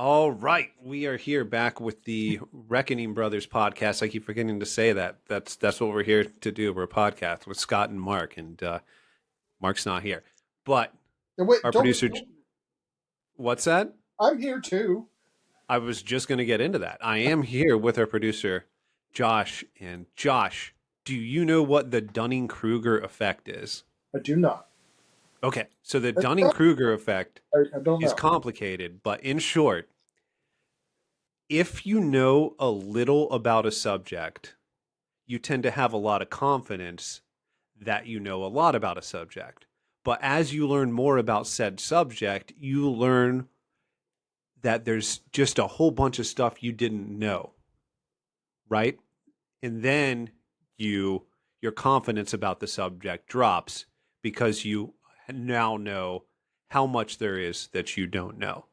All right, we are here back with the Reckoning Brothers podcast. I keep forgetting to say that. That's what we're here to do. We're a podcast with Scott and Mark, and Mark's not here. But And wait, our don't. producer, what's that? I'm here too. I was just going to get into that. I am here with our producer, Josh. And Josh, do you know what the Dunning-Kruger effect is? I do not. Okay, so the Dunning-Kruger effect I don't is know. complicated, but in short, if you know a little about a subject, you tend to have a lot of confidence that you know a lot about a subject. But as you learn more about said subject, you learn that there's just a whole bunch of stuff you didn't know, right? And then your confidence about the subject drops because you now know how much there is that you don't know,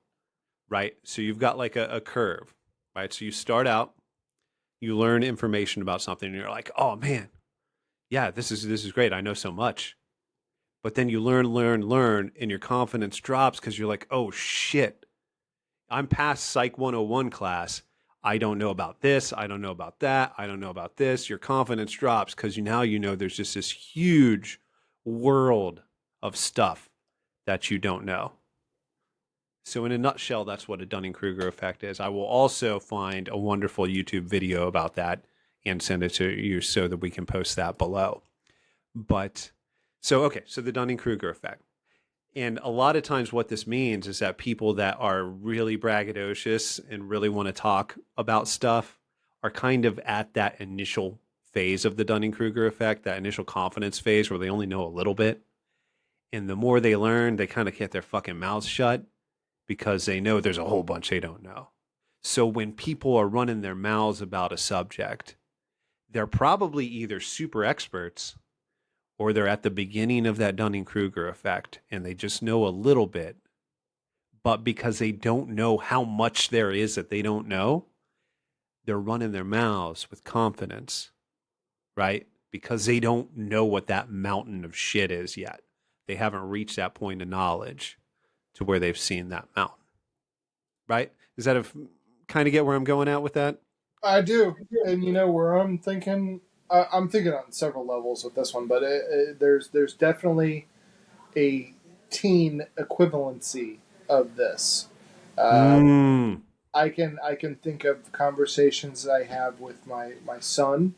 right? So you've got like a curve, right? So you start out, you learn information about something, and you're like, oh man, yeah, this is great. I know so much. But then you learn, and your confidence drops because you're like, oh shit, I'm past Psych 101 class. I don't know about this. I don't know about that. I don't know about this. Your confidence drops because now you know there's just this huge world of stuff that you don't know. So in a nutshell, that's what a Dunning-Kruger effect is. I will also find a wonderful YouTube video about that and send it to you so that we can post that below. But so the Dunning-Kruger effect. And a lot of times what this means is that people that are really braggadocious and really want to talk about stuff are kind of at that initial phase of the Dunning-Kruger effect, that initial confidence phase where they only know a little bit. And the more they learn, they kind of get their fucking mouths shut because they know there's a whole bunch they don't know. So when people are running their mouths about a subject, they're probably either super experts or they're at the beginning of that Dunning-Kruger effect and they just know a little bit, but because they don't know how much there is that they don't know, they're running their mouths with confidence, right? Because they don't know what that mountain of shit is yet. They haven't reached that point of knowledge to where they've seen that mountain, right? Is that kind of get where I'm going at with that? I do, and you know where I'm thinking. I'm thinking on several levels with this one, but there's definitely a teen equivalency of this. Uh, Mm. I can think of conversations that I have with my son,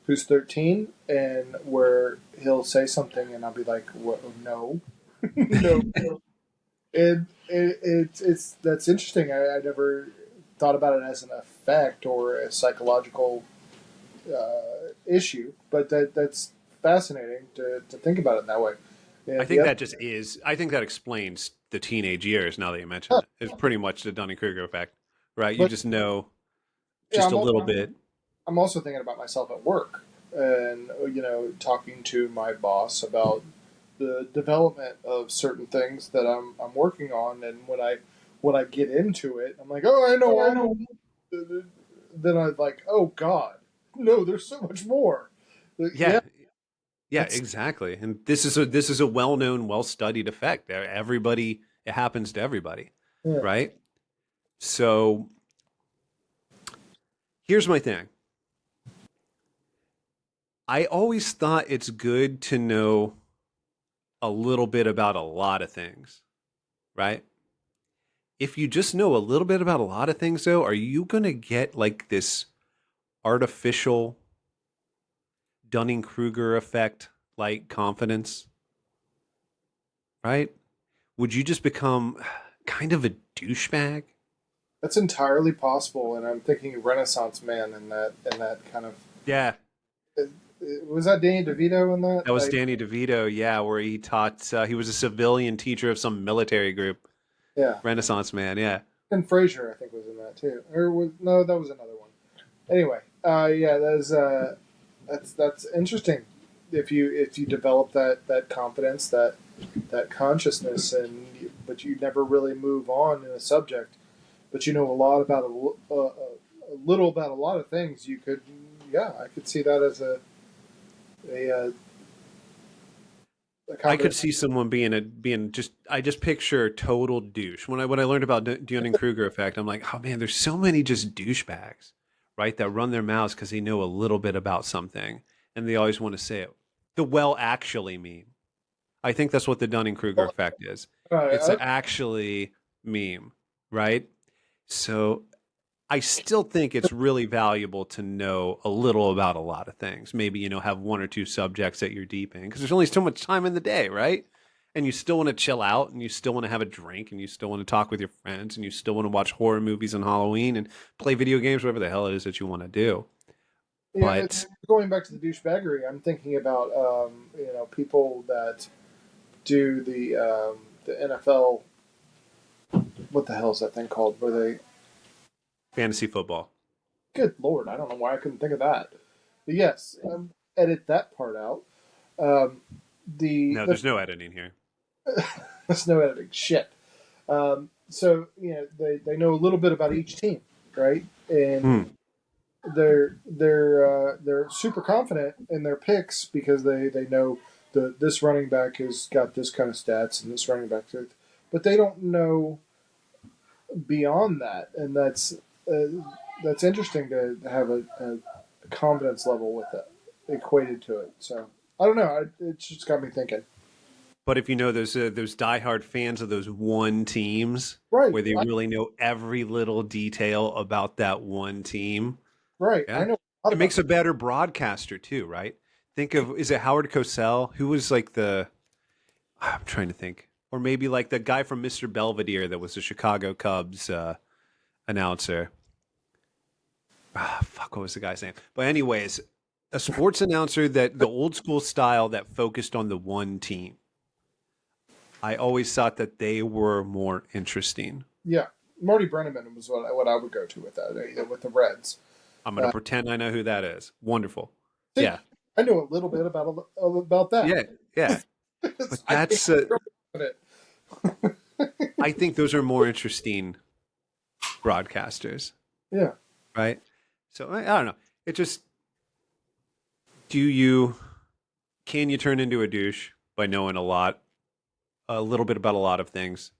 who's 13, and where he'll say something, and I'll be like, what, no, no. It's that's interesting. I never thought about it as an effect or a psychological issue, but that's fascinating to think about it in that way. Yeah, I think that just is. I think that explains the teenage years. Now that you mention it, it's pretty much the Dunning Kruger effect, right? You but just know yeah, just a little bit. I'm also thinking about myself at work, and talking to my boss about the development of certain things that I'm working on, and when I get into it, I'm like, oh, I know all. Then I'm like, oh God, no, there's so much more. Yeah, Yeah, yeah, that's exactly. And this is a well known, well studied effect. Everybody, it happens to everybody, yeah. right? So here's my thing. I always thought it's good to know a little bit about a lot of things, right? If you just know a little bit about a lot of things, though, are you going to get like this artificial Dunning Kruger effect like confidence, right? Would you just become kind of a douchebag? That's entirely possible, and I'm thinking Renaissance Man in that kind of. Yeah, Was that Danny DeVito in that? that was Danny DeVito. Yeah, where he taught, he was a civilian teacher of some military group, Yeah, Renaissance man. Yeah. and Frasier I think was in that too. No, that was another one. Anyway, yeah, that's interesting. If you develop that confidence, that consciousness, but you never really move on in a subject, but you know a lot about a little about a lot of things, you could, yeah, I could see that as a a I could combination. see someone being just. I just picture total douche when I learned about Dunning-Kruger effect. I'm like, oh man, there's so many just douchebags, right? That run their mouths because they know a little bit about something, and they always want to say it. The well actually meme. I think that's what the Dunning-Kruger effect is. It's an Uh, actually meme, right? So I still think it's really valuable to know a little about a lot of things. Maybe, have one or two subjects that you're deep in because there's only so much time in the day, right? And you still want to chill out and you still want to have a drink and you still want to talk with your friends and you still want to watch horror movies on Halloween and play video games, whatever the hell it is that you want to do. yeah, But going back to the douchebaggery, I'm thinking about people that do the NFL. What the hell is that thing called? Where they? fantasy football. Good lord, I don't know why I couldn't think of that. But yes, edit that part out. Um, No, the there's no editing here. there's no editing. Shit. So they know a little bit about each team, right? And Hmm. they're super confident in their picks because they know this running back has got this kind of stats and this running back, but they don't know beyond that, and that's interesting to have a confidence level with that equated to it. So I don't know. It's just got me thinking. But if you know those diehard fans of those one teams Right, where they really know every little detail about that one team, right. I yeah, know a lot it about makes a that. better broadcaster too, right? Think of is it Howard Cosell who was like the I'm trying to think, or maybe like the guy from Mr. Belvedere that was the Chicago Cubs announcer. Fuck, what was the guy's name? But anyways, a sports announcer that the old school style that focused on the one team. I always thought that they were more interesting. Yeah, Marty Brenneman was what I would go to with that with the Reds. I'm going to Uh, pretend I know who that is. Wonderful. see, Yeah. I know a little bit about that. Yeah. Yeah. But I think that's, it. I think those are more interesting broadcasters, Yeah, right? So I don't know. It just, do you, can you turn into a douche by knowing a little bit about a lot of things?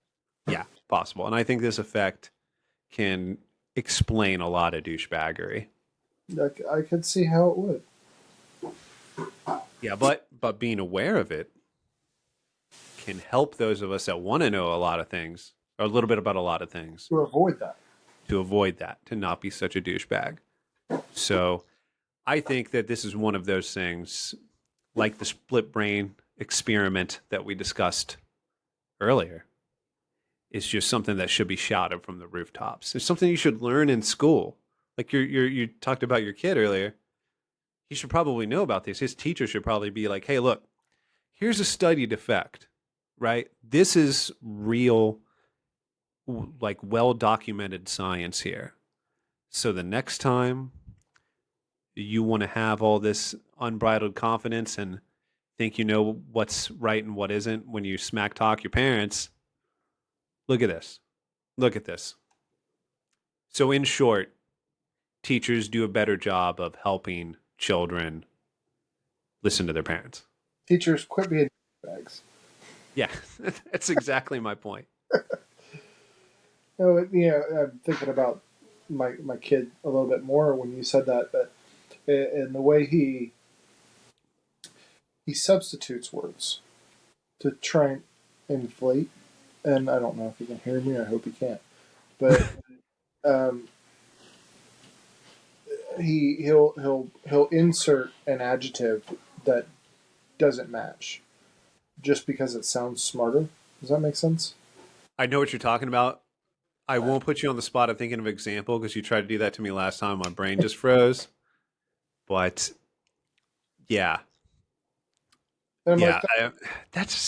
Yeah, possible. And I think this effect can explain a lot of douchebaggery. I could see how it would Yeah, but being aware of it can help those of us that want to know a lot of things, or a little bit about a lot of things, to avoid that. to avoid that, to not be such a douchebag. So I think that this is one of those things, like the split brain experiment that we discussed earlier. It's just something that should be shouted from the rooftops. It's something you should learn in school. Like you talked about your kid earlier. He should probably know about this. His teacher should probably be like, "Hey, look, here's a studied effect, right? This is real, like well documented science here. So the next time you want to have all this unbridled confidence and think you know what's right and what isn't when you smack talk your parents, look at this. Look at this." So, in short, teachers do a better job of helping children listen to their parents. Teachers quit being bags. Yeah, that's exactly my point. No, I'm thinking about my kid a little bit more when you said that, but in the way he substitutes words to try and inflate, and I don't know if he can hear me. I hope he can't. But um, he'll insert an adjective that doesn't match just because it sounds smarter. Does that make sense? I know what you're talking about. I won't put you on the spot of thinking of an example because you tried to do that to me last time. My brain just froze. But yeah, And I'm like, yeah, that's just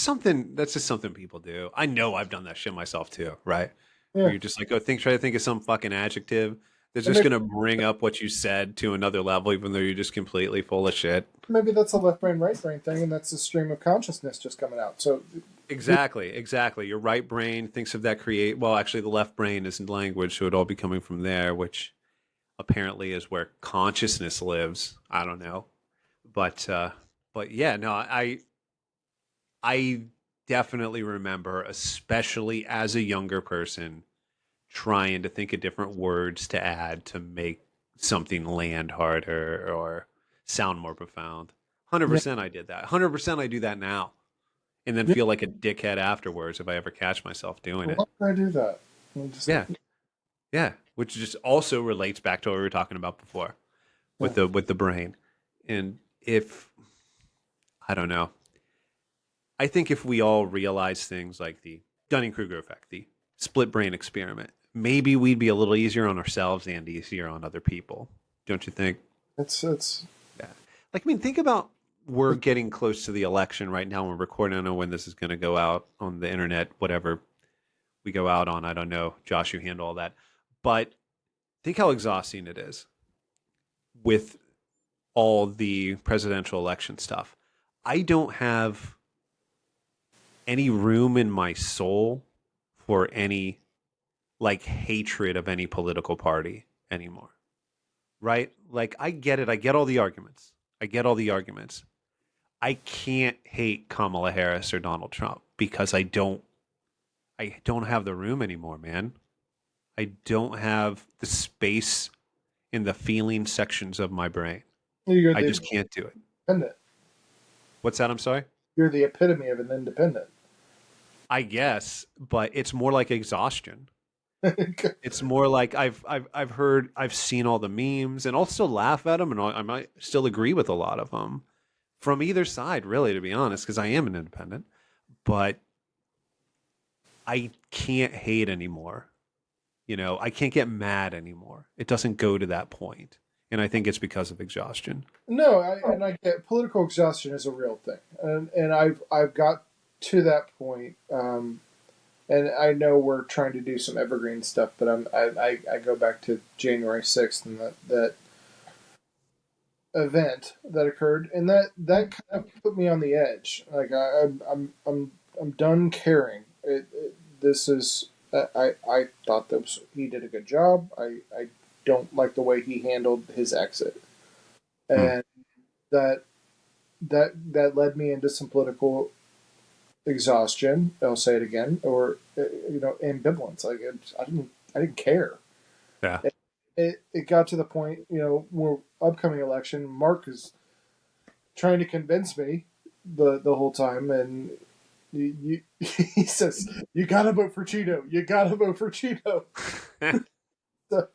something people do. I know I've done that shit myself too, right? Where yeah, you're just like, try to think of some fucking adjective that's and just gonna bring up what you said to another level, even though you're just completely full of shit. maybe that's a left brain, right brain thing, and that's a stream of consciousness just coming out. So Exactly, exactly. Your right brain thinks of that create. Well, actually, the left brain is in language, so it'd all be coming from there, which apparently is where consciousness lives. I don't know, but yeah, no, I definitely remember, especially as a younger person, trying to think of different words to add to make something land harder or sound more profound. Yeah, 100% I did that. 100% I do that now. And then yeah. feel like a dickhead afterwards if I ever catch myself doing Why it. did I do that? I just, Yeah. Yeah. Which just also relates back to what we were talking about before yeah. with the brain. And if I don't know, I think if we all realize things like the Dunning-Kruger effect, the split brain experiment, maybe we'd be a little easier on ourselves and easier on other people. Don't you think? It's Yeah. Like, I mean, think about we're getting close to the election right now. We're recording. I don't know when this is going to go out on the internet, whatever we go out on. I don't know. Josh, you handle all that. But think how exhausting it is with all the presidential election stuff. I don't have any room in my soul for any like hatred of any political party anymore. Right? Like I get it. I get all the arguments. I get all the arguments. I can't hate Kamala Harris or Donald Trump because I don't have the room anymore, man. I don't have the space in the feeling sections of my brain. you're I the just can't do it. independent. What's that? I'm sorry? You're the epitome of an independent. I guess, but it's more like exhaustion. It's more like I've heard I've seen all the memes and I'll still laugh at them and I might still agree with a lot of them from either side, really, to be honest, because I am an independent. But I can't hate anymore. I can't get mad anymore. It doesn't go to that point, and I think it's because of exhaustion. No, I get political exhaustion is a real thing, and I've got to that point. And I know we're trying to do some evergreen stuff, but I go back to January 6th and that event that occurred, and that kind of put me on the edge. Like I'm done caring. This is I thought that he did a good job. I don't like the way he handled his exit, Hmm. and that that led me into some political exhaustion. I'll say it again, or ambivalence. Like I didn't care. Yeah. It got to the point, where upcoming election, Mark is trying to convince me the whole time, and he says, "You gotta vote for Cheeto. You gotta vote for Cheeto." So,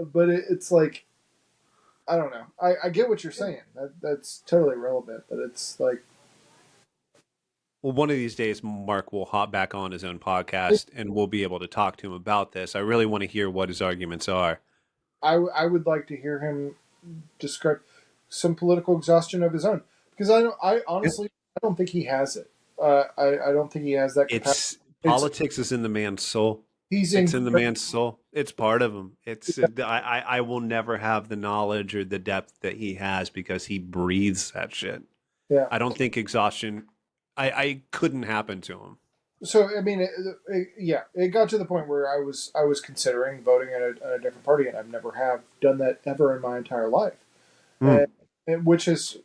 but it's like I don't know. I get what you're saying. That's totally relevant, but it's like Well, one of these days, Mark will hop back on his own podcast, and we'll be able to talk to him about this. I really want to hear what his arguments are. I would like to hear him describe some political exhaustion of his own because I Yeah. honestly I don't think he has it. I don't think he has that capacity. It's It's politics is in the man's soul. he's It's in the incredible. man's soul. It's part of him. I will never have the knowledge or the depth that he has because he breathes that shit. Yeah. I don't think exhaustion. I couldn't happen to him. So I mean, yeah, it got to the point where I was considering voting in a different party, and I've never have done that ever in my entire life, Mm. and which is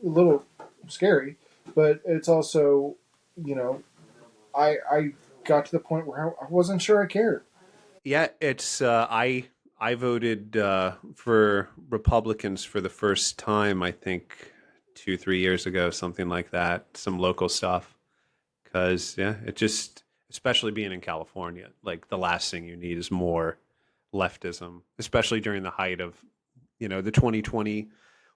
a little scary, but it's also, you know, I got to the point where I wasn't sure I cared. Yeah, it's I voted for Republicans for the first time. I think 2 3 years ago, something like that. Some local stuff because yeah, it just especially being in California, like the last thing you need is more leftism, especially during the height of the 2020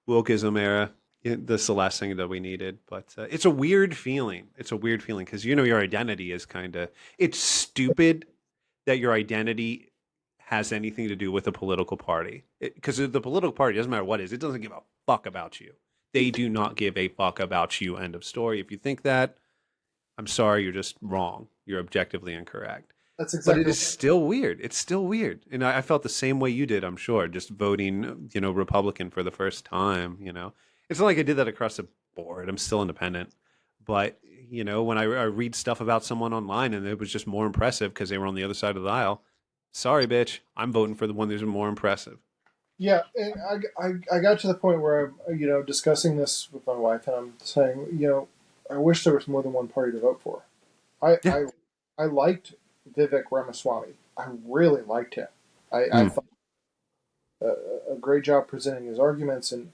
wokeism era. Yeah, that's the last thing that we needed. But it's a weird feeling. It's a weird feeling because your identity is kind of it's stupid that your identity has anything to do with a political party. Because the political party doesn't matter what it is, it doesn't give a fuck about you. They do not give a fuck about you. End of story. If you think that, I'm sorry, you're just wrong. You're objectively incorrect. That's But it exactly is still weird. It's still weird. And I felt the same way you did, I'm sure, just voting, Republican for the first time. It's not like I did that across the board. I'm still independent. But, when I read stuff about someone online and it was just more impressive because they were on the other side of the aisle, sorry, bitch. I'm voting for the one that's more impressive. Yeah, and I got to the point where I'm discussing this with my wife, and I'm saying I wish there was more than one party to vote for. I Yeah. I, I liked Vivek Ramaswamy. I really liked him. I Mm. thought a great job presenting his arguments, and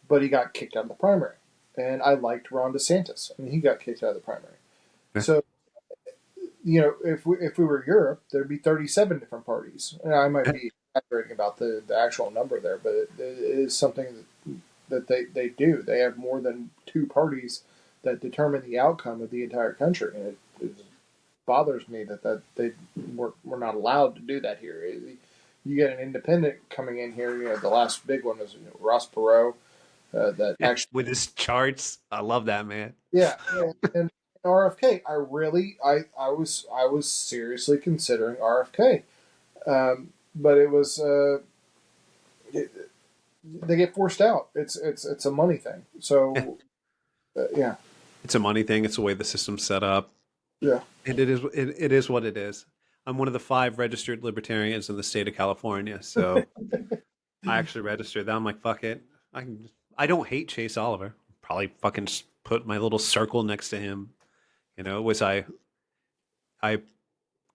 but he got kicked out of the primary. And I liked Ron DeSantis, and he got kicked out of the primary. Yeah. So if we were Europe, there'd be 37 different parties. And I might Yeah. be exaggerating about the actual number there, but it is something that they do. They have more than two parties that determine the outcome of the entire country, and it bothers me that we're not allowed to do that here. You get an independent coming in here. The last big one was Ross Perot. That Yeah. actually, With his charts. I love that, man. yeah, and RFK. I was seriously considering RFK, but they get forced out. It's a money thing. Yeah. So yeah, It's a money thing. It's the way the system's set up. yeah. And it is what it is. I'm one of the 5 registered libertarians in the state of California, so I actually registered that. I'm like, fuck it. I don't hate Chase Oliver. Probably fucking just put my little circle next to him. Was I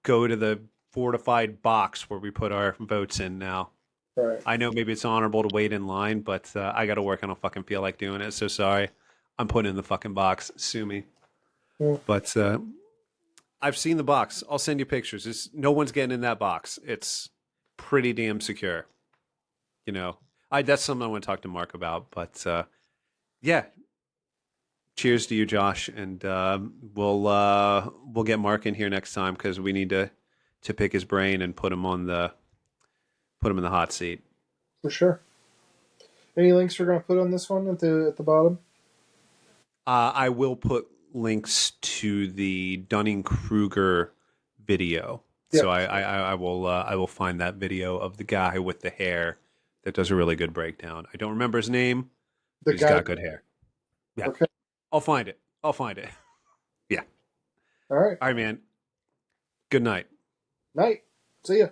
go to the fortified box where we put our votes in now. Right. I know maybe it's honorable to wait in line, but I got to work. I don't fucking feel like doing it. So sorry. I'm putting in the fucking box. Sue me. Yeah, But I've seen the box. I'll send you pictures. No one's getting in that box. It's pretty damn secure. You know, that's something I want to talk to Mark about. But yeah, cheers to you, Josh, and we'll get Mark in here next time because we need to pick his brain and put him in the hot seat. for sure. Any links we're gonna put on this one at the bottom? I will put links to the Dunning-Kruger video. So Yep. I will find that video of the guy with the hair that does a really good breakdown. I don't remember his name, The but he's guy. got good hair. Yeah, Okay. I'll find it. I'll find it. Yeah. All right. All right, man. Good night. Night. See ya.